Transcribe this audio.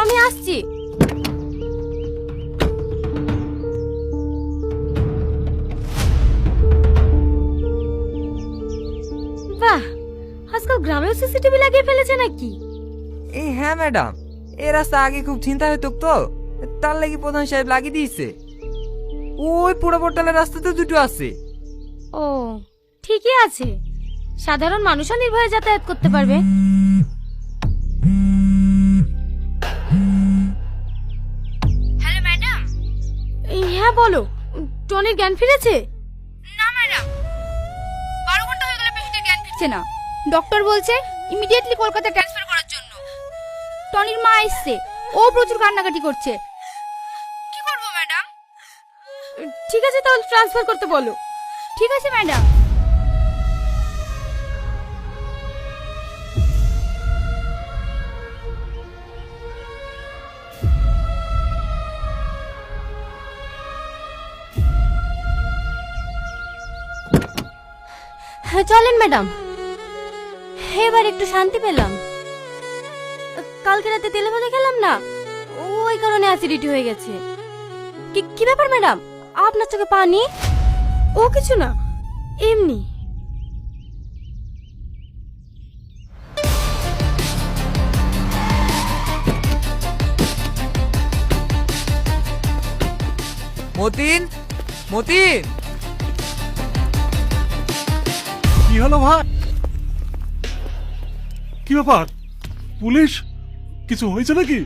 আমি আসছি। বাহ, আজকাল গ্রামেও সিসিটিভি লাগিয়ে ফেলেছে নাকি? হ্যাঁ ম্যাডাম, এই রাস্তা আগে খুব চিন্তা হতো তো, তার লাগি প্রধান সাহেব লাগিয়ে দিয়েছে। ওই পুরো পোর্টালের রাস্তাতে দুটো আছে। ও, ঠিকই আছে, সাধারণ মানুষও নির্ভয়ে যাতায়াত করতে পারবে। Hello madam. হ্যাঁ বলো, টনির জ্ঞান ফিরেছে? না ম্যাডাম, 12 ঘন্টা হয়ে গেল পেশেন্টের জ্ঞান ফিরছে না। ডক্টর বলছে ইমিডিয়েটলি কলকাতা ট্রান্সফার করার জন্য। টনির মা এসছে, ও প্রচুর কান্নাকাটি করছে। কি করব ম্যাডাম? ঠিক আছে, তাহলে ট্রান্সফার করতে বলো। ঠিক আছে ম্যাডাম। হ্যাঁ চলেন ম্যাডাম, এবার একটু শান্তি পেলাম। কালকে রাতে তেলে ভাজা খেলাম না, ওই কারণে অ্যাসিডিটি হয়ে গেছে। কি ব্যাপার ম্যাডাম, আপনার চোখে পানি? ও কিছু না, এমনি। মতিন, মতিন। কি হলো ভাই? কি ব্যাপার? পুলিশ? কিছু হয়েছে নাকি?